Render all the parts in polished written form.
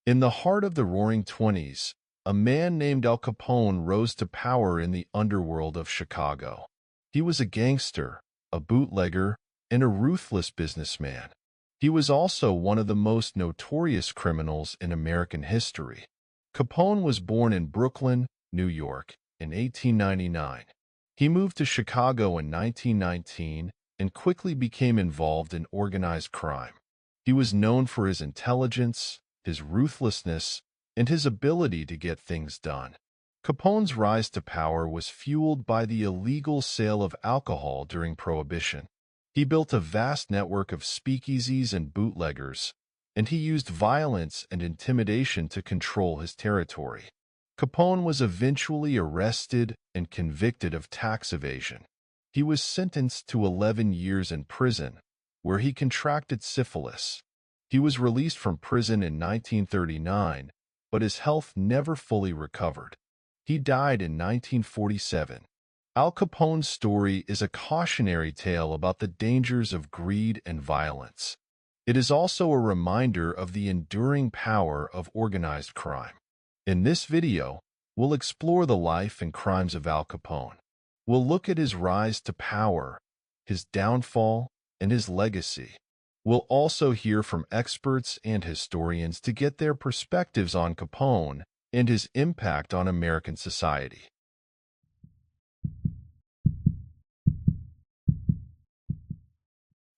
In the heart of the Roaring Twenties, a man named Al Capone rose to power in the underworld of Chicago. He was a gangster, a bootlegger, and a ruthless businessman. He was also one of the most notorious criminals in American history. Capone was born in Brooklyn, New York, in 1899. He moved to Chicago in 1919 and quickly became involved in organized crime. He was known for his intelligence, his ruthlessness, and his ability to get things done. Capone's rise to power was fueled by the illegal sale of alcohol during Prohibition. He built a vast network of speakeasies and bootleggers, and he used violence and intimidation to control his territory. Capone was eventually arrested and convicted of tax evasion. He was sentenced to 11 years in prison, where he contracted syphilis. He was released from prison in 1939, but his health never fully recovered. He died in 1947. Al Capone's story is a cautionary tale about the dangers of greed and violence. It is also a reminder of the enduring power of organized crime. In this video, we'll explore the life and crimes of Al Capone. We'll look at his rise to power, his downfall, and his legacy. We'll also hear from experts and historians to get their perspectives on Capone and his impact on American society.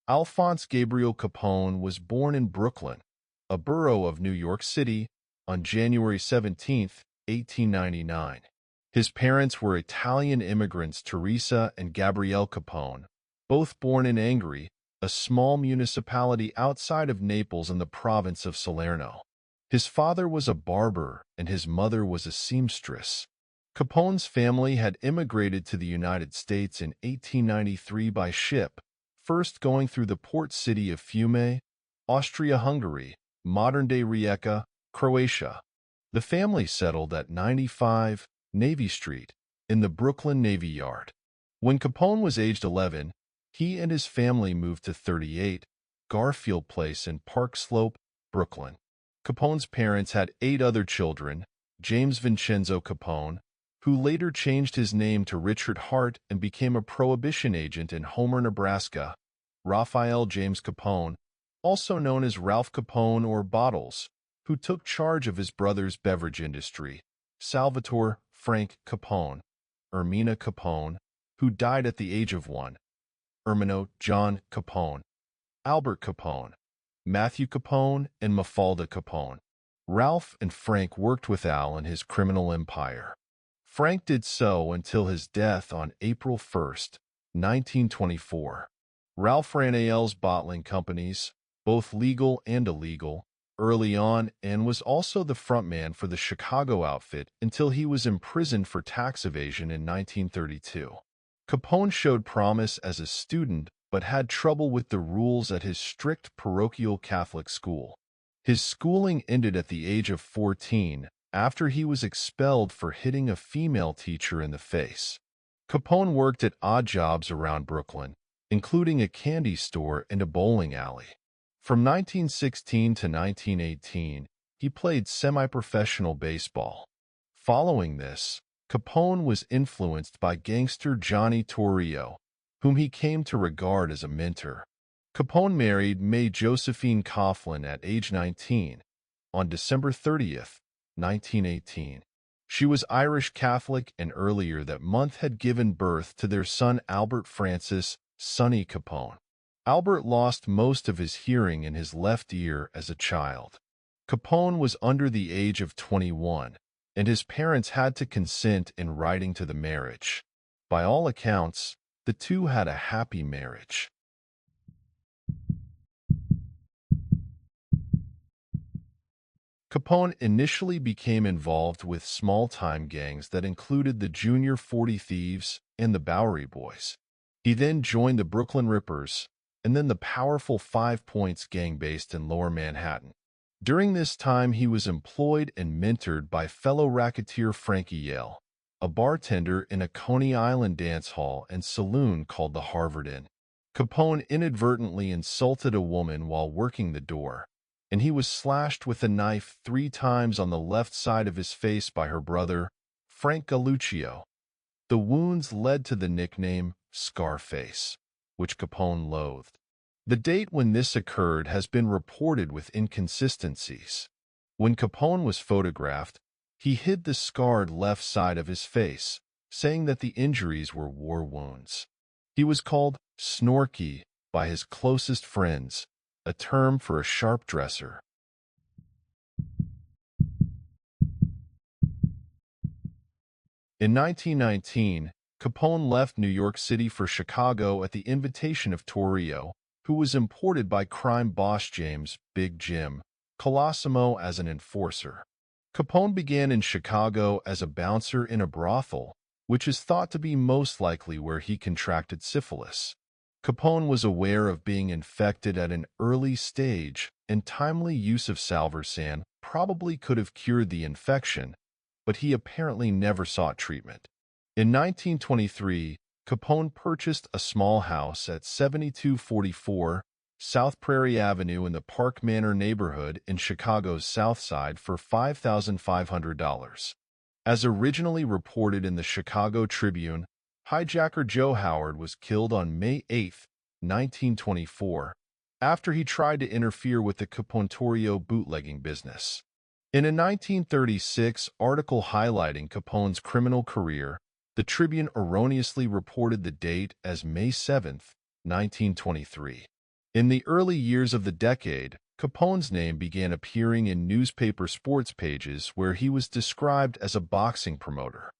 Alphonse Gabriel Capone was born in Brooklyn, a borough of New York City, on January 17, 1899. His parents were Italian immigrants Teresa and Gabriele Capone, both born in Angri, a small municipality outside of Naples in the province of Salerno. His father was a barber and his mother was a seamstress. Capone's family had immigrated to the United States in 1893 by ship, first going through the port city of Fiume, Austria-Hungary, modern-day Rijeka, Croatia. The family settled at 95 Navy Street in the Brooklyn Navy Yard. When Capone was aged 11, he and his family moved to 38 Garfield Place in Park Slope, Brooklyn. Capone's parents had 8 other children: James Vincenzo Capone, who later changed his name to Richard Hart and became a prohibition agent in Homer, Nebraska; Raphael James Capone, also known as Ralph Capone or Bottles, who took charge of his brother's beverage industry; Salvatore Frank Capone; Ermina Capone, who died at the age of 1; Ermino John Capone; Albert Capone; Matthew Capone, and Mafalda Capone. Ralph and Frank worked with Al in his criminal empire. Frank did so until his death on April 1, 1924. Ralph ran Aiello's bottling companies, both legal and illegal, early on and was also the frontman for the Chicago outfit until he was imprisoned for tax evasion in 1932. Capone showed promise as a student but had trouble with the rules at his strict parochial Catholic school. His schooling ended at the age of 14 after he was expelled for hitting a female teacher in the face. Capone worked at odd jobs around Brooklyn, including a candy store and a bowling alley. From 1916 to 1918, he played semi-professional baseball. Following this, Capone was influenced by gangster Johnny Torrio, whom he came to regard as a mentor. Capone married Mae Josephine Coughlin at age 19 on December 30, 1918. She was Irish Catholic and earlier that month had given birth to their son Albert Francis "Sonny" Capone. Albert lost most of his hearing in his left ear as a child. Capone was under the age of 21, and his parents had to consent in writing to the marriage. By all accounts, the two had a happy marriage. Capone initially became involved with small-time gangs that included the Junior 40 Thieves and the Bowery Boys. He then joined the Brooklyn Rippers, and then the powerful 5 Points gang based in Lower Manhattan. During this time, he was employed and mentored by fellow racketeer Frank Aiello, a bartender in a Coney Island dance hall and saloon called the Harvard Inn. Capone inadvertently insulted a woman while working the door, and he was slashed with a knife 3 times on the left side of his face by her brother, Frank Galluccio. The wounds led to the nickname Scarface, which Capone loathed. The date when this occurred has been reported with inconsistencies. When Capone was photographed, he hid the scarred left side of his face, saying that the injuries were war wounds. He was called Snorky by his closest friends, a term for a sharp dresser. In 1919, Capone left New York City for Chicago at the invitation of Torrio, who was imported by crime boss James "Big Jim" Colosimo as an enforcer. Capone began in Chicago as a bouncer in a brothel, which is thought to be most likely where he contracted syphilis. Capone was aware of being infected at an early stage, and timely use of salvarsan probably could have cured the infection, but he apparently never sought treatment. In 1923, Capone purchased a small house at 7244 South Prairie Avenue in the Park Manor neighborhood in Chicago's South Side for $5,500. As originally reported in the Chicago Tribune, hijacker Joe Howard was killed on May 8, 1924, after he tried to interfere with the Capone bootlegging business. In a 1936 article highlighting Capone's criminal career, the Tribune erroneously reported the date as May 7, 1923. In the early years of the decade, Capone's name began appearing in newspaper sports pages where he was described as a boxing promoter.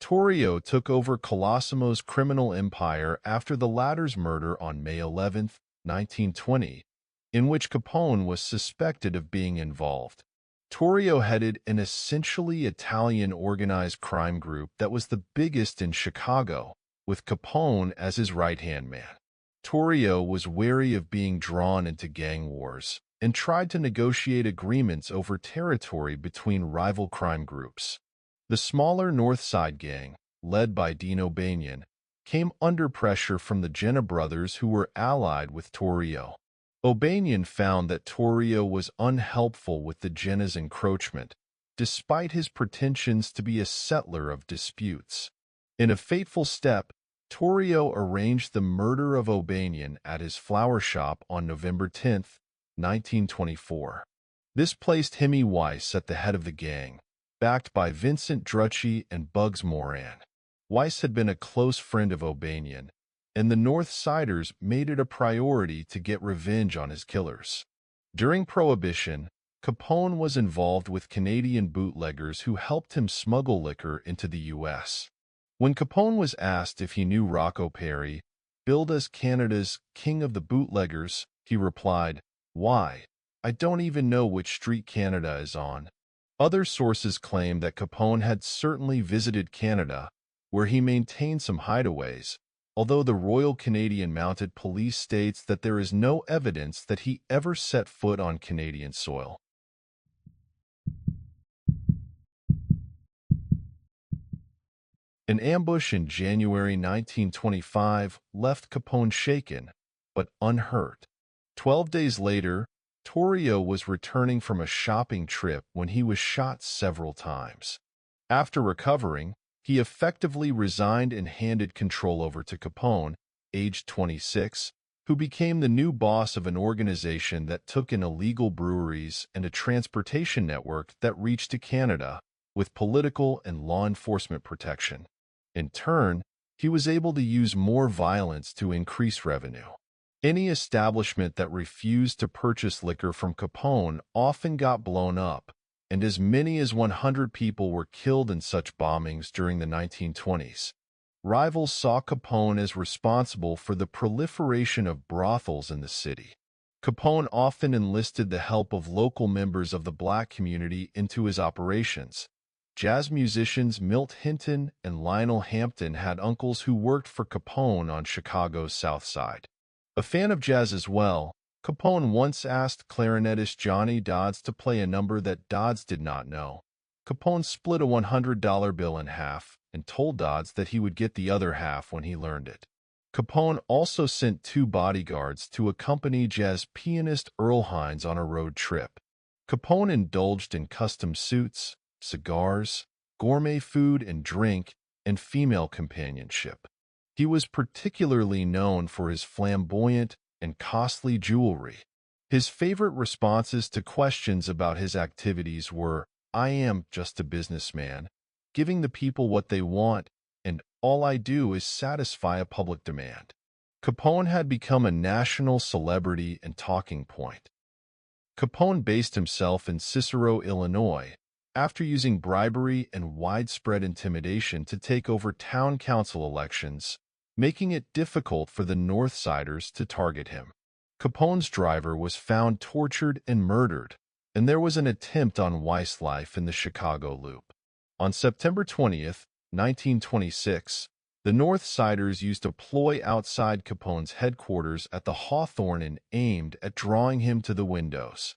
Torrio took over Colosimo's criminal empire after the latter's murder on May 11, 1920, in which Capone was suspected of being involved. Torrio headed an essentially Italian organized crime group that was the biggest in Chicago, with Capone as his right-hand man. Torrio was wary of being drawn into gang wars and tried to negotiate agreements over territory between rival crime groups. The smaller North Side gang, led by Dino Banyan, came under pressure from the Jenna brothers who were allied with Torrio. O'Banion found that Torrio was unhelpful with the Jenna's encroachment, despite his pretensions to be a settler of disputes. In a fateful step, Torrio arranged the murder of O'Banion at his flower shop on November 10, 1924. This placed Hemi Weiss at the head of the gang, backed by Vincent Drucci and Bugs Moran. Weiss had been a close friend of O'Banion, and the North Siders made it a priority to get revenge on his killers. During Prohibition, Capone was involved with Canadian bootleggers who helped him smuggle liquor into the U.S. When Capone was asked if he knew Rocco Perry, billed as Canada's King of the Bootleggers, he replied, "Why? I don't even know which street Canada is on." Other sources claim that Capone had certainly visited Canada, where he maintained some hideaways, although the Royal Canadian Mounted Police states that there is no evidence that he ever set foot on Canadian soil. An ambush in January 1925 left Capone shaken, but unhurt. 12 days later, Torrio was returning from a shopping trip when he was shot several times. After recovering, he effectively resigned and handed control over to Capone, aged 26, who became the new boss of an organization that took in illegal breweries and a transportation network that reached to Canada, with political and law enforcement protection. In turn, he was able to use more violence to increase revenue. Any establishment that refused to purchase liquor from Capone often got blown up, and as many as 100 people were killed in such bombings during the 1920s. Rivals saw Capone as responsible for the proliferation of brothels in the city. Capone often enlisted the help of local members of the black community into his operations. Jazz musicians Milt Hinton and Lionel Hampton had uncles who worked for Capone on Chicago's South Side. A fan of jazz as well, Capone once asked clarinetist Johnny Dodds to play a number that Dodds did not know. Capone split a $100 bill in half and told Dodds that he would get the other half when he learned it. Capone also sent 2 bodyguards to accompany jazz pianist Earl Hines on a road trip. Capone indulged in custom suits, cigars, gourmet food and drink, and female companionship. He was particularly known for his flamboyant and costly jewelry. His favorite responses to questions about his activities were, "I am just a businessman, giving the people what they want, and all I do is satisfy a public demand." Capone had become a national celebrity and talking point. Capone based himself in Cicero, Illinois, after using bribery and widespread intimidation to take over town council elections, making it difficult for the Northsiders to target him. Capone's driver was found tortured and murdered, and there was an attempt on Weiss' life in the Chicago Loop. On September 20th, 1926, the Northsiders used a ploy outside Capone's headquarters at the Hawthorne and aimed at drawing him to the windows.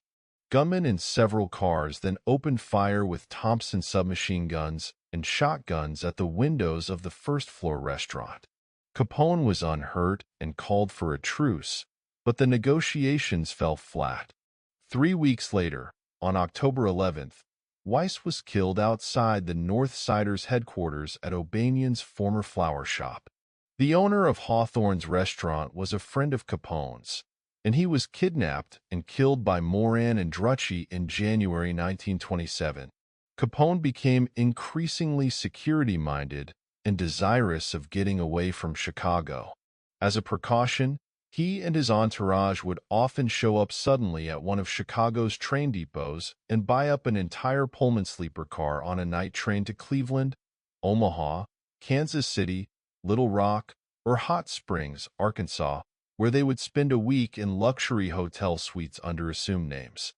Gunmen in several cars then opened fire with Thompson submachine guns and shotguns at the windows of the first-floor restaurant. Capone was unhurt and called for a truce, but the negotiations fell flat. 3 weeks later, on October 11th, Weiss was killed outside the Northsiders' headquarters at O'Banion's former flower shop. The owner of Hawthorne's restaurant was a friend of Capone's, and he was kidnapped and killed by Moran and Drucci in January 1927. Capone became increasingly security-minded and desirous of getting away from Chicago. As a precaution, he and his entourage would often show up suddenly at one of Chicago's train depots and buy up an entire Pullman sleeper car on a night train to Cleveland, Omaha, Kansas City, Little Rock, or Hot Springs, Arkansas, where they would spend a week in luxury hotel suites under assumed names.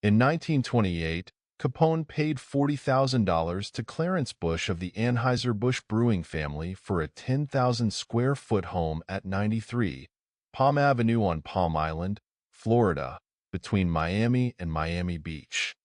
In 1928, Capone paid $40,000 to Clarence Bush of the Anheuser-Busch Brewing family for a 10,000-square-foot home at 93 Palm Avenue on Palm Island, Florida, between Miami and Miami Beach.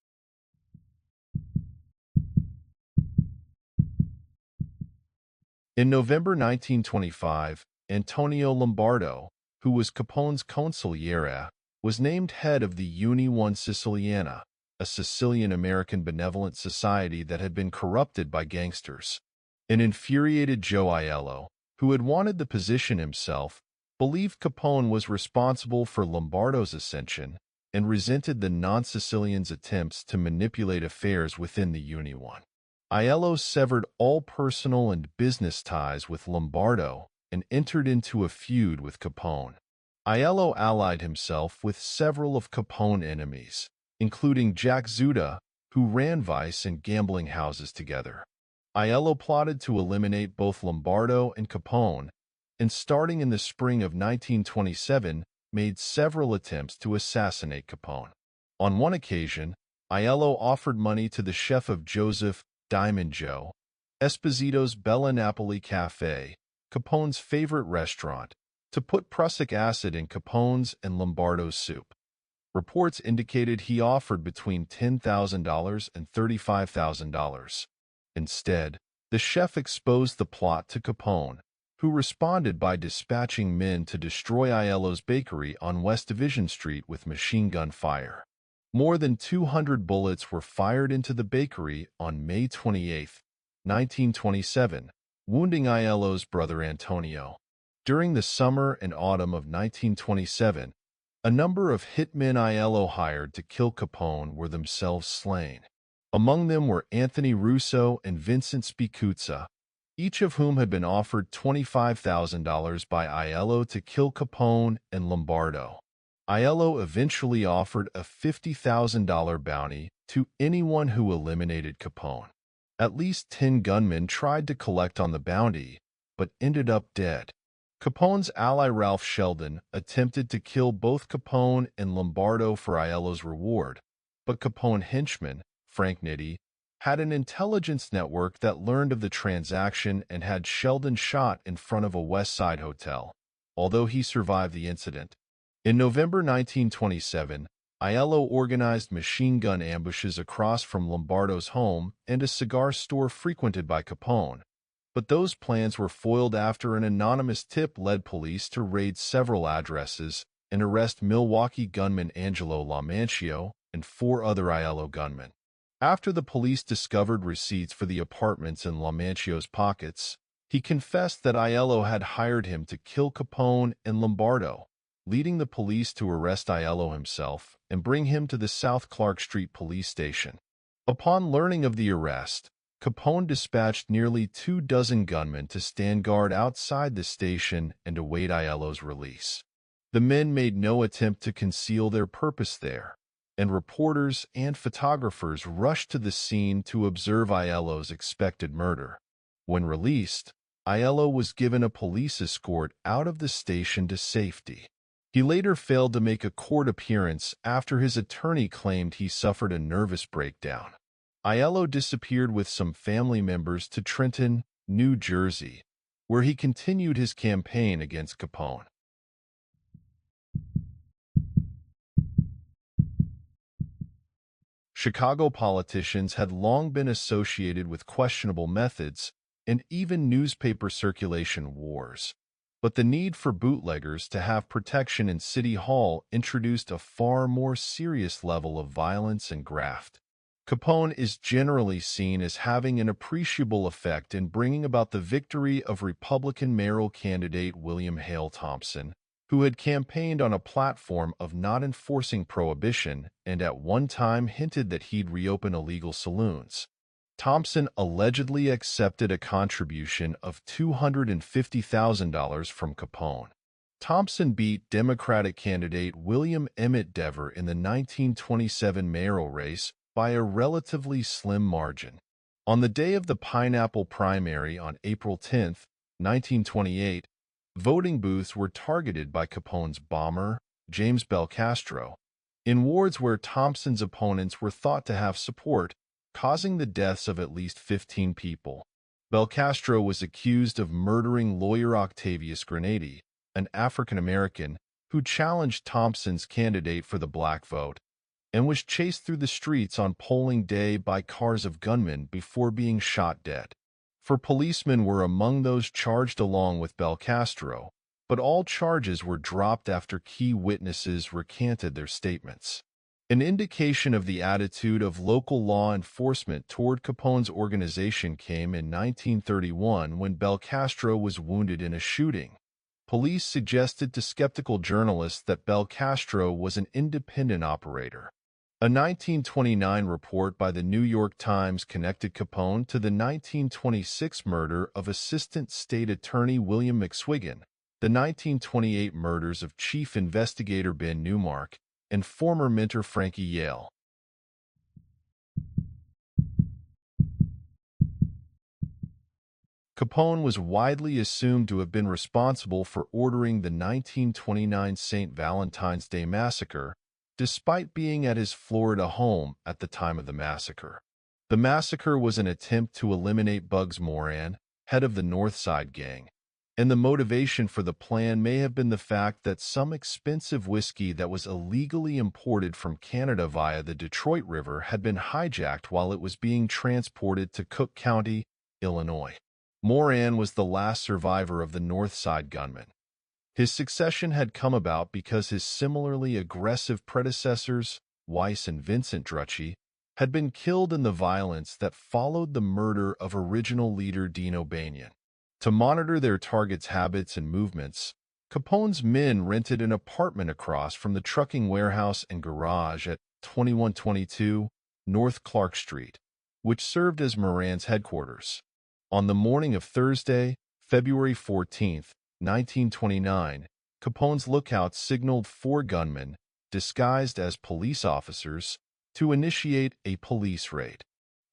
In November 1925, Antonio Lombardo, who was Capone's consigliere, was named head of the Unione Siciliana, a Sicilian-American benevolent society that had been corrupted by gangsters. An infuriated Joe Aiello, who had wanted the position himself, believed Capone was responsible for Lombardo's ascension and resented the non-Sicilians' attempts to manipulate affairs within the Unione. Aiello severed all personal and business ties with Lombardo and entered into a feud with Capone. Aiello allied himself with several of Capone's enemies, including Jack Zuda, who ran vice and gambling houses together. Aiello plotted to eliminate both Lombardo and Capone, and starting in the spring of 1927, made several attempts to assassinate Capone. On one occasion, Aiello offered money to the chef of Joseph Diamond Joe Esposito's Bella Napoli Cafe, Capone's favorite restaurant, to put prussic acid in Capone's and Lombardo's soup. Reports indicated he offered between $10,000 and $35,000. Instead, the chef exposed the plot to Capone, who responded by dispatching men to destroy Aiello's bakery on West Division Street with machine gun fire. More than 200 bullets were fired into the bakery on May 28, 1927, wounding Aiello's brother Antonio. During the summer and autumn of 1927, a number of hitmen Aiello hired to kill Capone were themselves slain. Among them were Anthony Russo and Vincent Spicuzza, each of whom had been offered $25,000 by Aiello to kill Capone and Lombardo. Aiello eventually offered a $50,000 bounty to anyone who eliminated Capone. At least 10 gunmen tried to collect on the bounty, but ended up dead. Capone's ally Ralph Sheldon attempted to kill both Capone and Lombardo for Aiello's reward, but Capone henchman, Frank Nitti, had an intelligence network that learned of the transaction and had Sheldon shot in front of a West Side hotel, although he survived the incident. In November 1927, Aiello organized machine gun ambushes across from Lombardo's home and a cigar store frequented by Capone, but those plans were foiled after an anonymous tip led police to raid several addresses and arrest Milwaukee gunman Angelo Lamancio and 4 other Aiello gunmen. After the police discovered receipts for the apartments in Lamanccio's pockets, he confessed that Aiello had hired him to kill Capone and Lombardo, leading the police to arrest Aiello himself and bring him to the South Clark Street police station. Upon learning of the arrest, Capone dispatched nearly 24 gunmen to stand guard outside the station and await Aiello's release. The men made no attempt to conceal their purpose there, and reporters and photographers rushed to the scene to observe Aiello's expected murder. When released, Aiello was given a police escort out of the station to safety. He later failed to make a court appearance after his attorney claimed he suffered a nervous breakdown. Aiello disappeared with some family members to Trenton, New Jersey, where he continued his campaign against Capone. Chicago politicians had long been associated with questionable methods and even newspaper circulation wars. But the need for bootleggers to have protection in City Hall introduced a far more serious level of violence and graft. Capone is generally seen as having an appreciable effect in bringing about the victory of Republican mayoral candidate William Hale Thompson, who had campaigned on a platform of not enforcing prohibition and at one time hinted that he'd reopen illegal saloons. Thompson allegedly accepted a contribution of $250,000 from Capone. Thompson beat Democratic candidate William Emmett Dever in the 1927 mayoral race by a relatively slim margin. On the day of the Pineapple primary on April 10, 1928, voting booths were targeted by Capone's bomber, James Belcastro, in wards where Thompson's opponents were thought to have support, causing the deaths of at least 15 people. Belcastro was accused of murdering lawyer Octavius Grenady, an African-American who challenged Thompson's candidate for the black vote, and was chased through the streets on polling day by cars of gunmen before being shot dead. 4 policemen were among those charged along with Belcastro, but all charges were dropped after key witnesses recanted their statements. An indication of the attitude of local law enforcement toward Capone's organization came in 1931 when Belcastro was wounded in a shooting. Police suggested to skeptical journalists that Belcastro was an independent operator. A 1929 report by the New York Times connected Capone to the 1926 murder of Assistant State Attorney William McSwiggan, the 1928 murders of Chief Investigator Ben Newmark, and former mentor Frankie Aiello. Capone was widely assumed to have been responsible for ordering the 1929 St. Valentine's Day massacre, despite being at his Florida home at the time of the massacre. The massacre was an attempt to eliminate Bugs Moran, head of the North Side Gang, and the motivation for the plan may have been the fact that some expensive whiskey that was illegally imported from Canada via the Detroit River had been hijacked while it was being transported to Cook County, Illinois. Moran was the last survivor of the North Side gunmen. His succession had come about because his similarly aggressive predecessors, Weiss and Vincent Drucci, had been killed in the violence that followed the murder of original leader Dino Banyan. To monitor their targets' habits and movements, Capone's men rented an apartment across from the trucking warehouse and garage at 2122 North Clark Street, which served as Moran's headquarters. On the morning of Thursday, February 14, 1929, Capone's lookout signaled 4 gunmen, disguised as police officers, to initiate a police raid.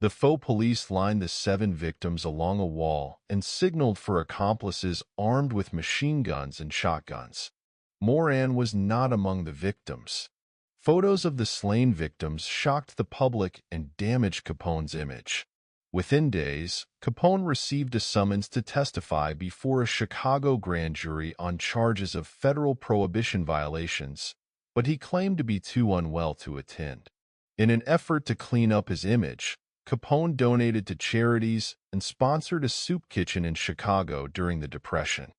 The faux police lined the 7 victims along a wall and signaled for accomplices armed with machine guns and shotguns. Moran was not among the victims. Photos of the slain victims shocked the public and damaged Capone's image. Within days, Capone received a summons to testify before a Chicago grand jury on charges of federal prohibition violations, but he claimed to be too unwell to attend. In an effort to clean up his image, Capone donated to charities and sponsored a soup kitchen in Chicago during the Depression.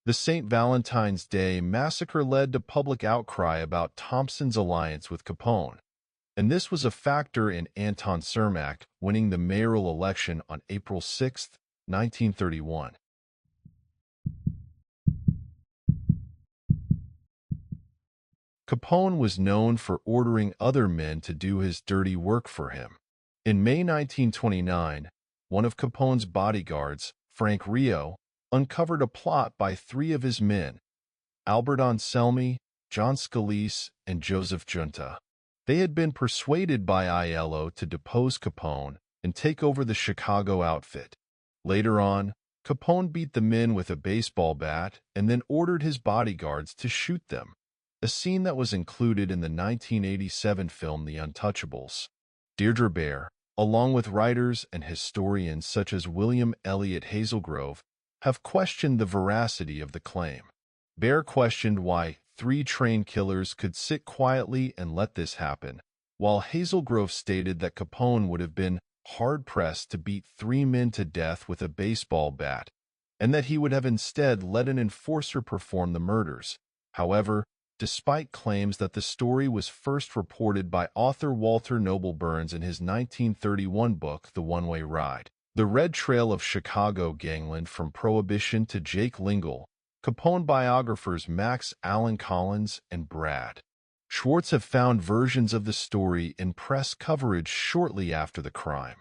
The St. Valentine's Day massacre led to public outcry about Thompson's alliance with Capone. and this was a factor in Anton Cermak winning the mayoral election on April 6, 1931. Capone was known for ordering other men to do his dirty work for him. In May 1929, one of Capone's bodyguards, Frank Rio, uncovered a plot by three of his men, Albert Anselmi, John Scalise, and Joseph Junta. They had been persuaded by Aiello to depose Capone and take over the Chicago outfit. Later on, Capone beat the men with a baseball bat and then ordered his bodyguards to shoot them, a scene that was included in the 1987 film The Untouchables. Deirdre Bair, along with writers and historians such as William Elliott Hazelgrove, have questioned the veracity of the claim. Bair questioned why three trained killers could sit quietly and let this happen, while Hazelgrove stated that Capone would have been hard-pressed to beat three men to death with a baseball bat, and that he would have instead let an enforcer perform the murders. However, despite claims that the story was first reported by author Walter Noble Burns in his 1931 book, The One-Way Ride, The Red Trail of Chicago Gangland from Prohibition to Jake Lingle, Capone biographers Max Allen Collins and Brad Schwartz have found versions of the story in press coverage shortly after the crime.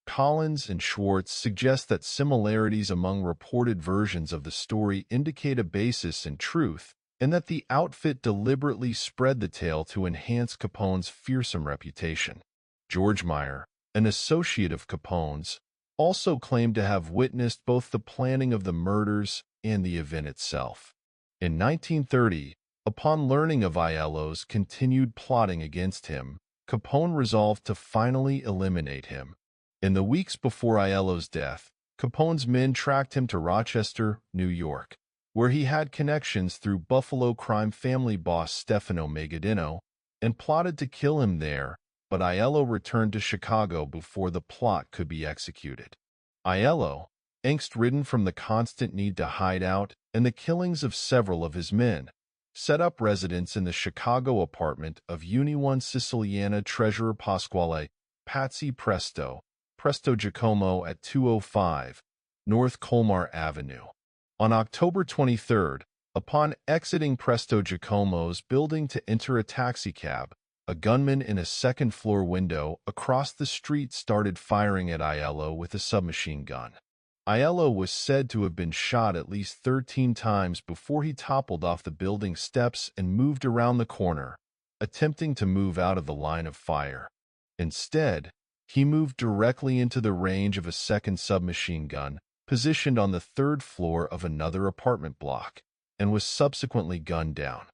Collins and Schwartz suggest that similarities among reported versions of the story indicate a basis in truth, and that the outfit deliberately spread the tale to enhance Capone's fearsome reputation. George Meyer, an associate of Capone's, also claimed to have witnessed both the planning of the murders and the event itself. In 1930, upon learning of Aiello's continued plotting against him, Capone resolved to finally eliminate him. In the weeks before Aiello's death, Capone's men tracked him to Rochester, New York, where he had connections through Buffalo crime family boss Stefano Megadino, and plotted to kill him there, but Aiello returned to Chicago before the plot could be executed. Aiello, angst-ridden from the constant need to hide out and the killings of several of his men, set up residence in the Chicago apartment of Unione Siciliana treasurer Pasquale Patsy Presto Giacomo at 205 North Colmar Avenue. On October 23, upon exiting Presto Giacomo's building to enter a taxicab, a gunman in a second-floor window across the street started firing at Aiello with a submachine gun. Aiello was said to have been shot at least 13 times before he toppled off the building steps and moved around the corner, attempting to move out of the line of fire. Instead, he moved directly into the range of a second submachine gun, positioned on the third floor of another apartment block, and was subsequently gunned down.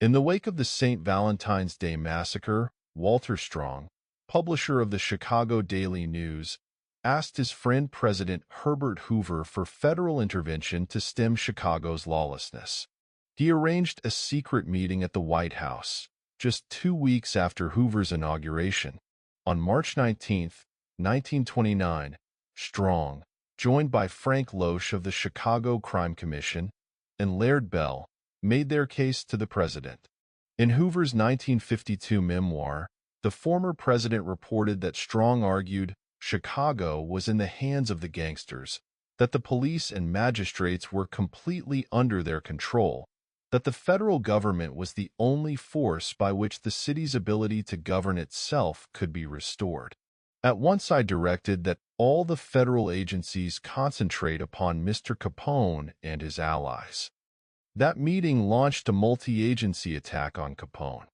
In the wake of the St. Valentine's Day massacre, Walter Strong, publisher of the Chicago Daily News, asked his friend President Herbert Hoover for federal intervention to stem Chicago's lawlessness. He arranged a secret meeting at the White House, just 2 weeks after Hoover's inauguration. On March 19, 1929, Strong, joined by Frank Loesch of the Chicago Crime Commission and Laird Bell, made their case to the president. In Hoover's 1952 memoir, the former president reported that Strong argued Chicago was in the hands of the gangsters, that the police and magistrates were completely under their control, that the federal government was the only force by which the city's ability to govern itself could be restored. At once I directed that all the federal agencies concentrate upon Mr. Capone and his allies. That meeting launched a multi-agency attack on Capone.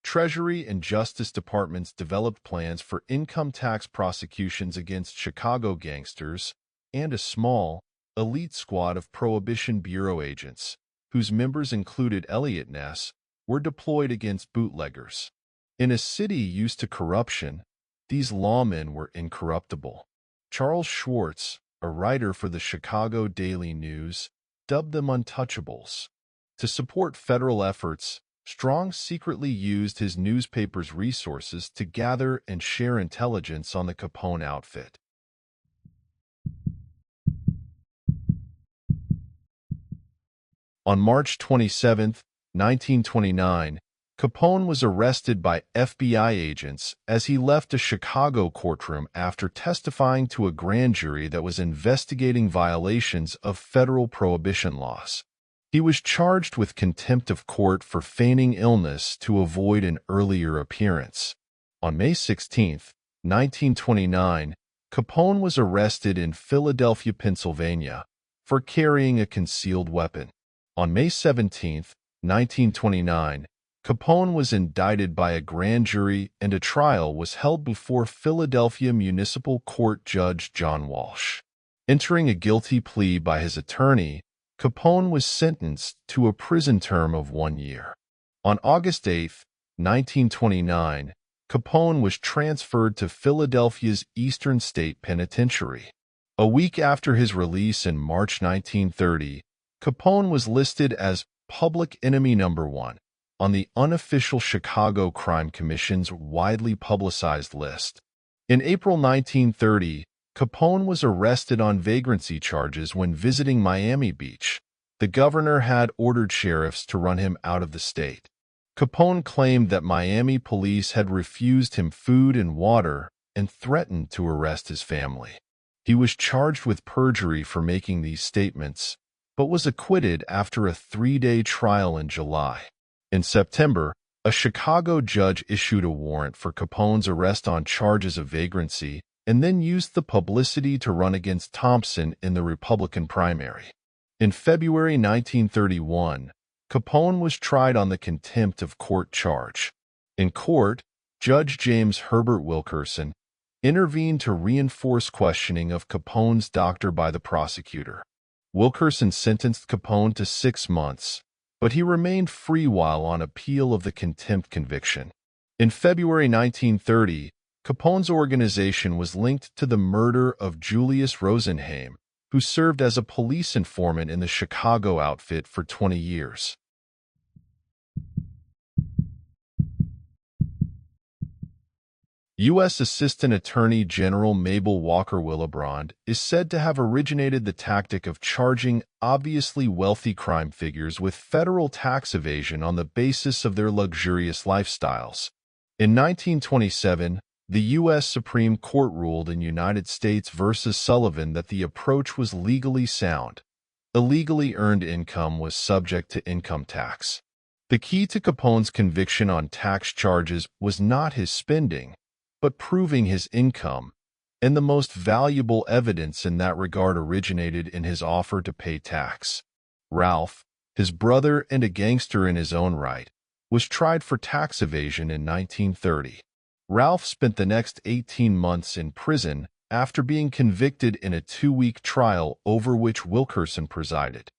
Treasury and Justice Departments developed plans for income tax prosecutions against Chicago gangsters and a small, elite squad of Prohibition Bureau agents, whose members included Eliot Ness, were deployed against bootleggers. In a city used to corruption, these lawmen were incorruptible. Charles Schwartz, a writer for the Chicago Daily News, dubbed them untouchables. To support federal efforts, Strong secretly used his newspaper's resources to gather and share intelligence on the Capone outfit. On March 27, 1929, Capone was arrested by FBI agents as he left a Chicago courtroom after testifying to a grand jury that was investigating violations of federal prohibition laws. He was charged with contempt of court for feigning illness to avoid an earlier appearance. On May 16, 1929, Capone was arrested in Philadelphia, Pennsylvania, for carrying a concealed weapon. On May 17, 1929, Capone was indicted by a grand jury and a trial was held before Philadelphia Municipal Court Judge John Walsh. Entering a guilty plea by his attorney, Capone was sentenced to a prison term of 1 year. On August 8, 1929, Capone was transferred to Philadelphia's Eastern State Penitentiary. A week after his release in March 1930, Capone was listed as Public Enemy No. 1 on the unofficial Chicago Crime Commission's widely publicized list. In April 1930, Capone was arrested on vagrancy charges when visiting Miami Beach. The governor had ordered sheriffs to run him out of the state. Capone claimed that Miami police had refused him food and water and threatened to arrest his family. He was charged with perjury for making these statements, but was acquitted after a 3-day trial in July. In September, a Chicago judge issued a warrant for Capone's arrest on charges of vagrancy and then used the publicity to run against Thompson in the Republican primary. In February 1931, Capone was tried on the contempt of court charge. In court, Judge James Herbert Wilkerson intervened to reinforce questioning of Capone's doctor by the prosecutor. Wilkerson sentenced Capone to 6 months, but he remained free while on appeal of the contempt conviction. In February 1930, Capone's organization was linked to the murder of Julius Rosenheim, who served as a police informant in the Chicago outfit for 20 years. U.S. Assistant Attorney General Mabel Walker Willebrand is said to have originated the tactic of charging obviously wealthy crime figures with federal tax evasion on the basis of their luxurious lifestyles. In 1927, the U.S. Supreme Court ruled in United States v. Sullivan that the approach was legally sound. Illegally earned income was subject to income tax. The key to Capone's conviction on tax charges was not his spending, but proving his income, and the most valuable evidence in that regard originated in his offer to pay tax. Ralph, his brother and a gangster in his own right, was tried for tax evasion in 1930. Ralph spent the next 18 months in prison after being convicted in a 2-week trial over which Wilkerson presided.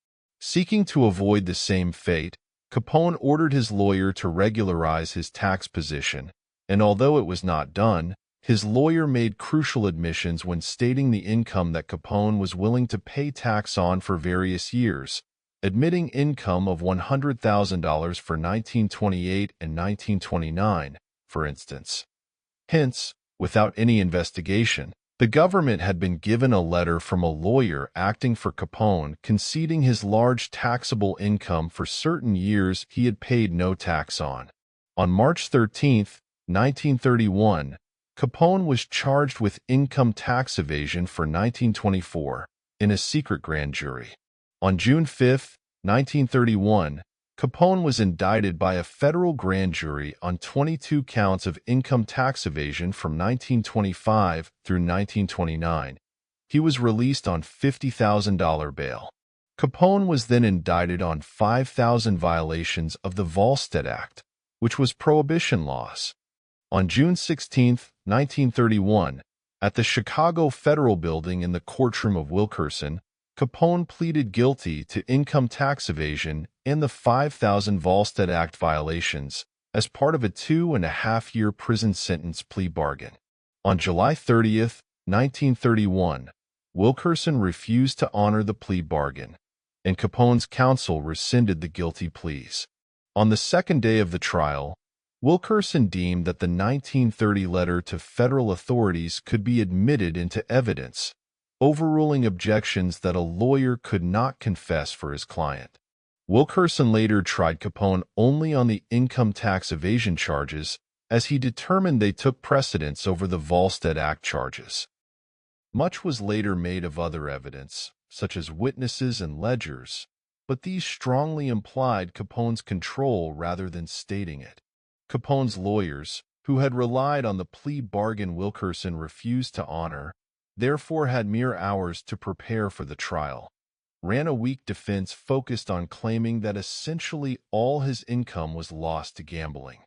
Seeking to avoid the same fate, Capone ordered his lawyer to regularize his tax position, and although it was not done, his lawyer made crucial admissions when stating the income that Capone was willing to pay tax on for various years, admitting income of $100,000 for 1928 and 1929, for instance. Hence, without any investigation, the government had been given a letter from a lawyer acting for Capone conceding his large taxable income for certain years he had paid no tax on. On March 13, 1931, Capone was charged with income tax evasion for 1924 in a secret grand jury. On June 5, 1931, Capone was indicted by a federal grand jury on 22 counts of income tax evasion from 1925 through 1929. He was released on $50,000 bail. Capone was then indicted on 5,000 violations of the Volstead Act, which was prohibition laws. On June 16, 1931, at the Chicago Federal Building in the courtroom of Wilkerson, Capone pleaded guilty to income tax evasion and the 5,000 Volstead Act violations as part of a 2.5-year prison sentence plea bargain. On July 30, 1931, Wilkerson refused to honor the plea bargain, and Capone's counsel rescinded the guilty pleas. On the second day of the trial, Wilkerson deemed that the 1930 letter to federal authorities could be admitted into evidence, overruling objections that a lawyer could not confess for his client. Wilkerson later tried Capone only on the income tax evasion charges, as he determined they took precedence over the Volstead Act charges. Much was later made of other evidence, such as witnesses and ledgers, but these strongly implied Capone's control rather than stating it. Capone's lawyers, who had relied on the plea bargain Wilkerson refused to honor, therefore had mere hours to prepare for the trial, ran a weak defense focused on claiming that essentially all his income was lost to gambling.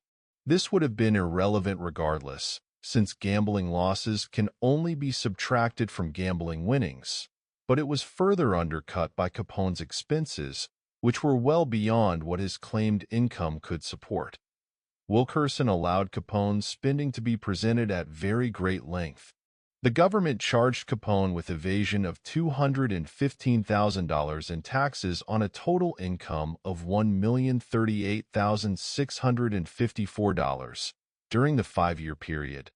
This would have been irrelevant regardless, since gambling losses can only be subtracted from gambling winnings, but it was further undercut by Capone's expenses, which were well beyond what his claimed income could support. Wilkerson allowed Capone's spending to be presented at very great length. The government charged Capone with evasion of $215,000 in taxes on a total income of $1,038,654 during the 5-year period.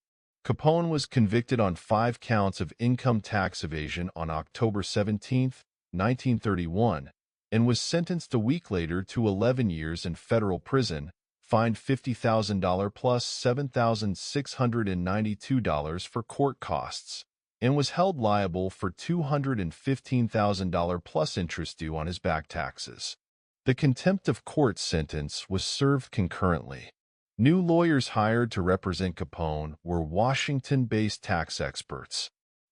Capone was convicted on 5 counts of income tax evasion on October 17, 1931, and was sentenced a week later to 11 years in federal prison, fined $50,000 plus $7,692 for court costs, and was held liable for $215,000 plus interest due on his back taxes. The contempt of court sentence was served concurrently. New lawyers hired to represent Capone were Washington-based tax experts.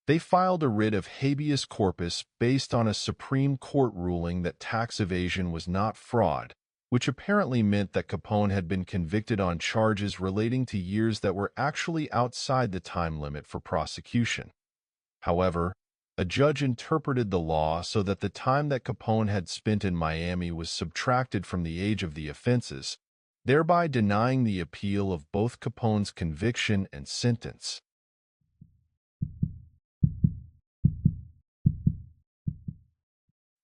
They filed a writ of habeas corpus based on a Supreme Court ruling that tax evasion was not fraud, which apparently meant that Capone had been convicted on charges relating to years that were actually outside the time limit for prosecution. However, a judge interpreted the law so that the time that Capone had spent in Miami was subtracted from the age of the offenses, thereby denying the appeal of both Capone's conviction and sentence.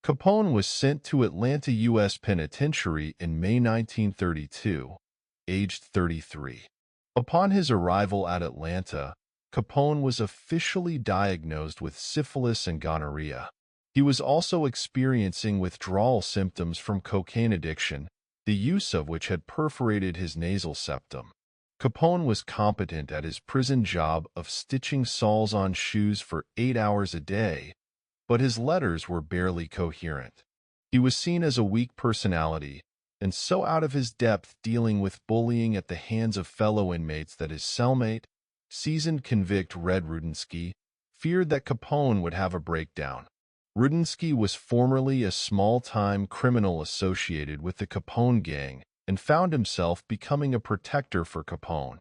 Capone was sent to Atlanta U.S. Penitentiary in May 1932, aged 33. Upon his arrival at Atlanta, Capone was officially diagnosed with syphilis and gonorrhea. He was also experiencing withdrawal symptoms from cocaine addiction, the use of which had perforated his nasal septum. Capone was competent at his prison job of stitching soles on shoes for 8 hours a day, but his letters were barely coherent. He was seen as a weak personality, and so out of his depth dealing with bullying at the hands of fellow inmates that his cellmate, seasoned convict Red Rudensky, feared that Capone would have a breakdown. Rudensky was formerly a small-time criminal associated with the Capone gang and found himself becoming a protector for Capone.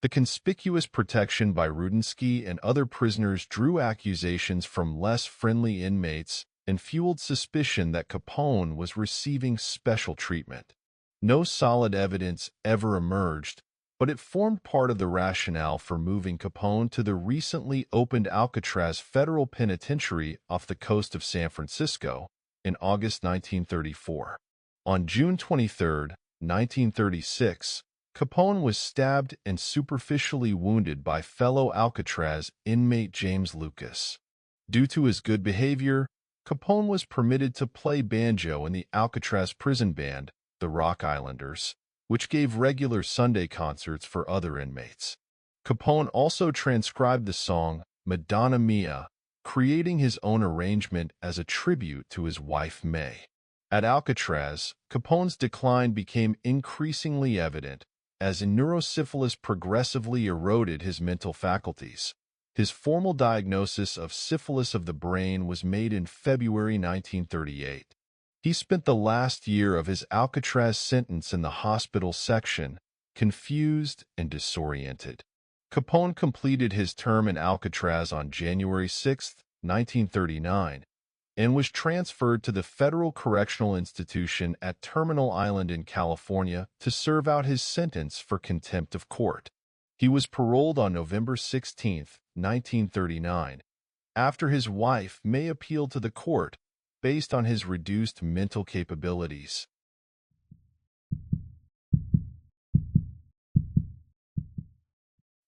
The conspicuous protection by Rudensky and other prisoners drew accusations from less friendly inmates and fueled suspicion that Capone was receiving special treatment. No solid evidence ever emerged, but it formed part of the rationale for moving Capone to the recently opened Alcatraz Federal Penitentiary off the coast of San Francisco in August 1934. On June 23, 1936, Capone was stabbed and superficially wounded by fellow Alcatraz inmate James Lucas. Due to his good behavior, Capone was permitted to play banjo in the Alcatraz prison band, the Rock Islanders, which gave regular Sunday concerts for other inmates. Capone also transcribed the song Madonna Mia, creating his own arrangement as a tribute to his wife May. At Alcatraz, Capone's decline became increasingly evident as neurosyphilis progressively eroded his mental faculties. His formal diagnosis of syphilis of the brain was made in February 1938. He spent the last year of his Alcatraz sentence in the hospital section, confused and disoriented. Capone completed his term in Alcatraz on January 6, 1939, and was transferred to the Federal Correctional Institution at Terminal Island in California to serve out his sentence for contempt of court. He was paroled on November 16, 1939, after his wife May appealed to the court based on his reduced mental capabilities.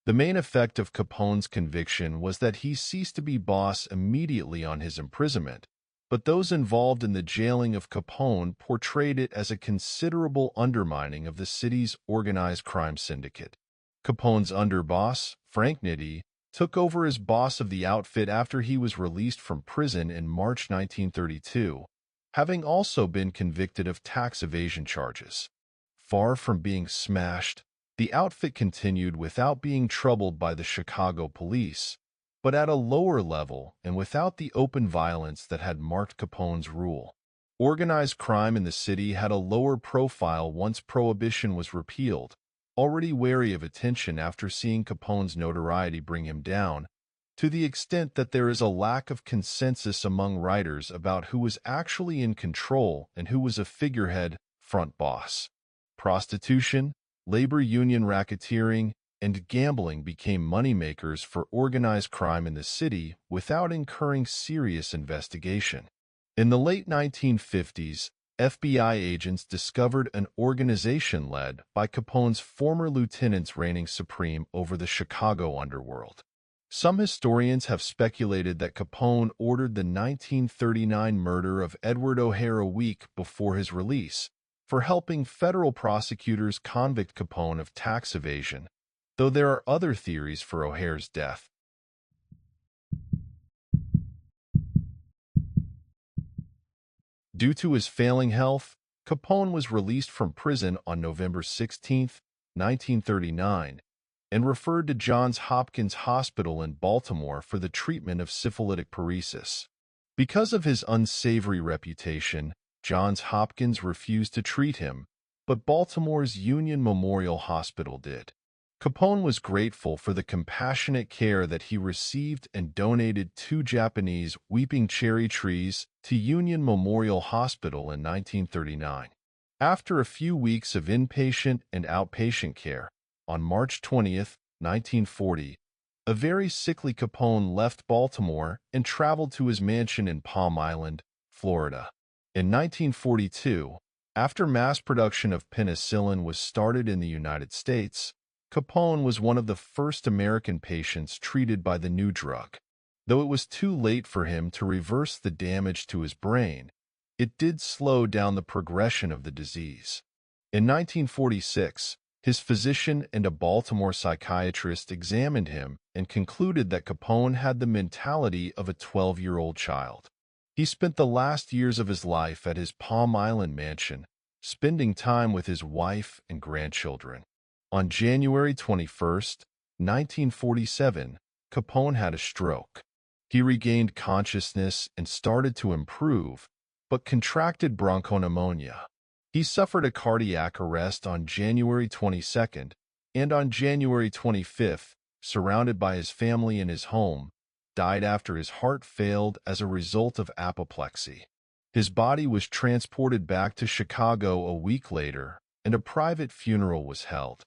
The main effect of Capone's conviction was that he ceased to be boss immediately on his imprisonment, but those involved in the jailing of Capone portrayed it as a considerable undermining of the city's organized crime syndicate. Capone's underboss, Frank Nitti, took over as boss of the outfit after he was released from prison in March 1932, having also been convicted of tax evasion charges. Far from being smashed, the outfit continued without being troubled by the Chicago police, but at a lower level and without the open violence that had marked Capone's rule. Organized crime in the city had a lower profile once Prohibition was repealed, already wary of attention after seeing Capone's notoriety bring him down, to the extent that there is a lack of consensus among writers about who was actually in control and who was a figurehead front boss. Prostitution, labor union racketeering, and gambling became moneymakers for organized crime in the city without incurring serious investigation. In the late 1950s, FBI agents discovered an organization led by Capone's former lieutenants reigning supreme over the Chicago underworld. Some historians have speculated that Capone ordered the 1939 murder of Edward O'Hare a week before his release for helping federal prosecutors convict Capone of tax evasion, though there are other theories for O'Hare's death. Due to his failing health, Capone was released from prison on November 16, 1939, and referred to Johns Hopkins Hospital in Baltimore for the treatment of syphilitic paresis. Because of his unsavory reputation, Johns Hopkins refused to treat him, but Baltimore's Union Memorial Hospital did. Capone was grateful for the compassionate care that he received and donated 2 Japanese weeping cherry trees to Union Memorial Hospital in 1939. After a few weeks of inpatient and outpatient care, on March 20, 1940, a very sickly Capone left Baltimore and traveled to his mansion in Palm Island, Florida. In 1942, after mass production of penicillin was started in the United States, Capone was one of the first American patients treated by the new drug. Though it was too late for him to reverse the damage to his brain, it did slow down the progression of the disease. In 1946, his physician and a Baltimore psychiatrist examined him and concluded that Capone had the mentality of a 12-year-old child. He spent the last years of his life at his Palm Island mansion, spending time with his wife and grandchildren. On January 21, 1947, Capone had a stroke. He regained consciousness and started to improve, but contracted bronchopneumonia. He suffered a cardiac arrest on January 22, and on January 25, surrounded by his family in his home, died after his heart failed as a result of apoplexy. His body was transported back to Chicago a week later, and a private funeral was held.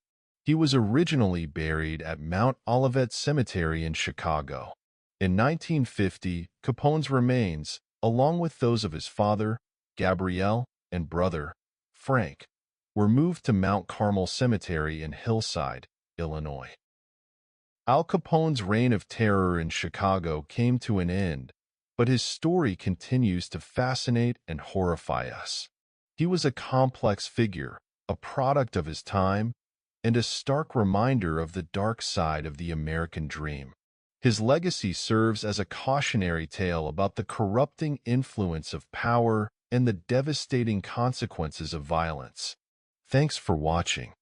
He was originally buried at Mount Olivet Cemetery in Chicago. In 1950, Capone's remains, along with those of his father, Gabrielle, and brother, Frank, were moved to Mount Carmel Cemetery in Hillside, Illinois. Al Capone's reign of terror in Chicago came to an end, but his story continues to fascinate and horrify us. He was a complex figure, a product of his time, and a stark reminder of the dark side of the American dream. His legacy serves as a cautionary tale about the corrupting influence of power and the devastating consequences of violence. Thanks for watching.